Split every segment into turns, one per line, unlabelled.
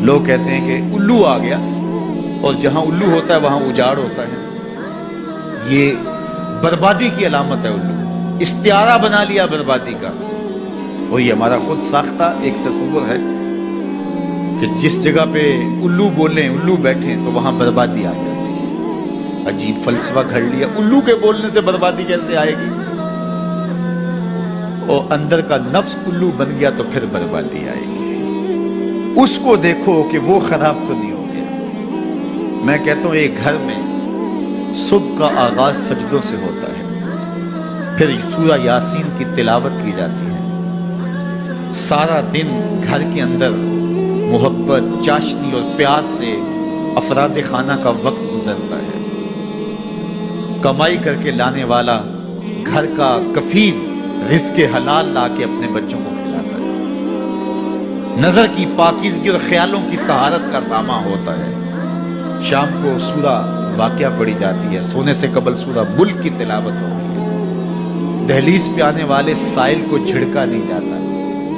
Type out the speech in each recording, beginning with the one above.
لوگ کہتے ہیں کہ الو آ گیا، اور جہاں الو ہوتا ہے وہاں اجاڑ ہوتا ہے. یہ بربادی کی علامت ہے. الو استعارہ بنا لیا بربادی کا، اور یہ ہمارا خود ساختہ ایک تصور ہے کہ جس جگہ پہ الو بولیں، الو بیٹھیں تو وہاں بربادی آ جاتی ہے. عجیب فلسفہ گھڑ لیا. الو کے بولنے سے بربادی کیسے آئے گی؟ اور اندر کا نفس الو بن گیا تو پھر بربادی آئے گی. اس کو دیکھو کہ وہ خراب تو نہیں ہو گیا. میں کہتا ہوں ایک گھر میں صبح کا آغاز سجدوں سے ہوتا ہے، پھر سورہ یاسین کی تلاوت کی جاتی ہے. سارا دن گھر کے اندر محبت، چاشنی اور پیار سے افراد خانہ کا وقت گزرتا ہے. کمائی کر کے لانے والا گھر کا کفیل رزق حلال لا کے اپنے بچوں کو کھلاتا ہے. نظر کی پاکیزگی اور خیالوں کی طہارت کا ساما ہوتا ہے. شام کو سورہ واقعہ پڑھی جاتی ہے، سونے سے قبل سورہ ملک کی تلاوت ہوتی ہے. دہلیز پہ آنے والے سائل کو جھڑکا نہیں جاتا،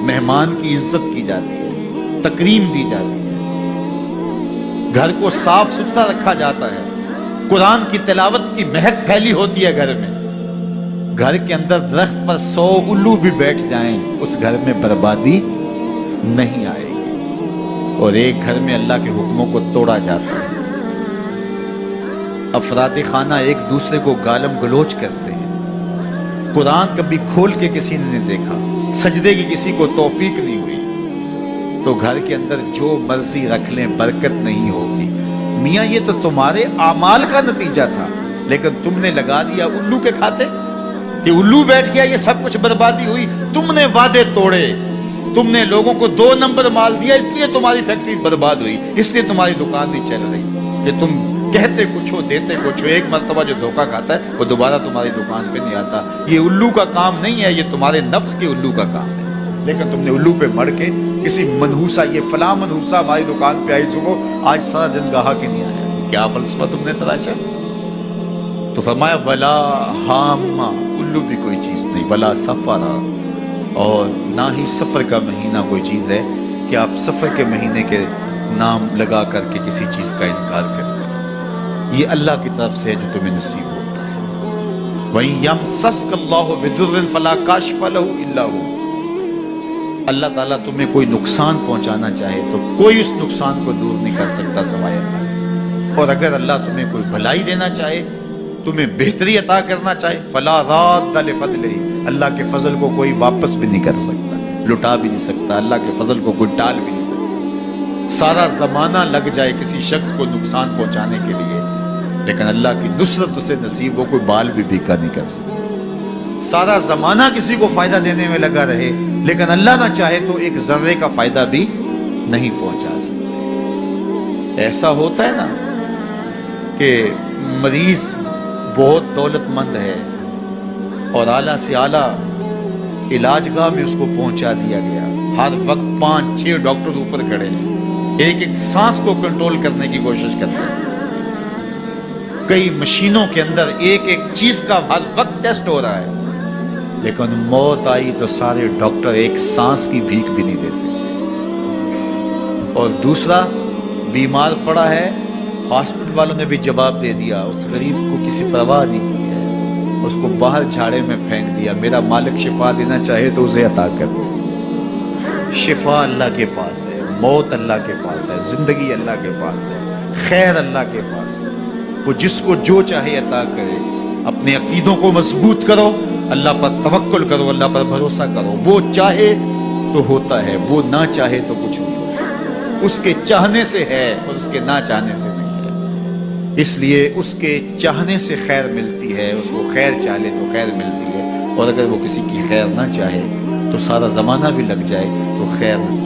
مہمان کی عزت کی جاتی ہے، تکریم دی جاتی ہے. گھر کو صاف ستھرا رکھا جاتا ہے. قرآن کی تلاوت کی مہک پھیلی ہوتی ہے گھر میں. گھر کے اندر درخت پر 100 الو بھی بیٹھ جائیں اس گھر میں بربادی نہیں آئے گی. اور ایک گھر میں اللہ کے حکموں کو توڑا جاتا ہے. افراد خانہ ایک دوسرے کو گالم گلوچ کرتے ہیں. قرآن کبھی کھول کے کسی نے نہیں دیکھا، سجدے کی کسی کو توفیق نہیں ہوئی، تو گھر کے اندر جو مرضی رکھ لیں برکت نہیں ہوگی. میاں یہ تو تمہارے اعمال کا نتیجہ تھا، لیکن تم نے لگا دیا الو کے کھاتے کہ الو بیٹھ گیا، یہ سب کچھ بربادی ہوئی. تم نے وعدے توڑے، تم نے لوگوں کو 2 نمبر مال دیا، اس لیے تمہاری فیکٹری برباد ہوئی، اس لیے تمہاری دکان نہیں چل رہی. کہ تم کہتے کچھ ہو دیتے کچھ ہو، ایک مرتبہ جو دھوکہ کھاتا ہے وہ دوبارہ تمہاری دکان پہ نہیں آتا. یہ الو کا کام نہیں ہے، یہ تمہارے نفس کے الو کا کام ہے. لیکن تم نے الو پہ مڑ کے کسی منحوسہ، یہ فلاں منحوسہ ہماری دکان پہ آئی صبح، آج سارا دن گاہک ہی نہیں آیا. کیا فلسفہ تم نے تراشا؟ تو فرمایا ولا ہامہ، الو بھی کوئی چیز نہیں، ولا سفرا، اور نہ ہی سفر کا مہینہ کوئی چیز ہے کہ آپ سفر کے مہینے کے نام لگا کر کے کسی چیز کا انکار کریں. یہ اللہ کی طرف سے ہے جو تمہیں نصیب ہوتا ہے. وَإِن يَمْسَسْكَ اللَّهُ بِضُرٍّ فَلَا كَاشِفَ لَهُ إِلَّا هُوَ. اللہ تعالیٰ تمہیں کوئی نقصان پہنچانا چاہے تو کوئی اس نقصان کو دور نہیں کر سکتا سوائے اللہ. اور اگر اللہ تمہیں کوئی بھلائی دینا چاہے، تمہیں بہتری عطا کرنا چاہے، فَلَا رَادَّ لِفَضْلِهِ، اللہ کے فضل کو کوئی واپس بھی نہیں کر سکتا، لٹا بھی نہیں سکتا. اللہ کے فضل کو کوئی ٹال بھی نہیں سکتا. سارا زمانہ لگ جائے کسی شخص کو نقصان پہنچانے کے لیے، لیکن اللہ کی نصرت اسے نصیب ہو، کوئی بال بھی بیکا نہیں کر سکتا. سارا زمانہ کسی کو فائدہ دینے میں لگا رہے، لیکن اللہ نہ چاہے تو ایک ذرے کا فائدہ بھی نہیں پہنچا سکتے. ایسا ہوتا ہے نا کہ مریض بہت دولت مند ہے اور اعلیٰ سے اعلیٰ علاج گاہ میں اس کو پہنچا دیا گیا، ہر وقت 5-6 ڈاکٹر اوپر کھڑے ہیں، ایک ایک سانس کو کنٹرول کرنے کی کوشش کرتے ہیں. کئی مشینوں کے اندر ایک ایک چیز کا ہر وقت ٹیسٹ ہو رہا ہے، لیکن موت آئی تو سارے ڈاکٹر ایک سانس کی بھیک بھی نہیں دے سکتے. اور دوسرا بیمار پڑا ہے، ہاسپٹل والوں نے بھی جواب دے دیا، اس غریب کو کسی پرواہ نہیں کی ہے، اس کو باہر جھاڑے میں پھینک دیا. میرا مالک شفا دینا چاہے تو اسے عطا کر دے. شفا اللہ کے پاس ہے، موت اللہ کے پاس ہے، زندگی اللہ کے پاس ہے، خیر اللہ کے پاس ہے. وہ جس کو جو چاہے عطا کرے. اپنے عقیدوں کو مضبوط کرو، اللہ پر توکل کرو، اللہ پر بھروسہ کرو. وہ چاہے تو ہوتا ہے، وہ نہ چاہے تو کچھ نہیں ہوتا. اس کے چاہنے سے ہے اور اس کے نہ چاہنے سے نہیں ہے. اس لیے اس کے چاہنے سے خیر ملتی ہے، اس کو خیر چاہے تو خیر ملتی ہے. اور اگر وہ کسی کی خیر نہ چاہے تو سارا زمانہ بھی لگ جائے تو خیر نہیں.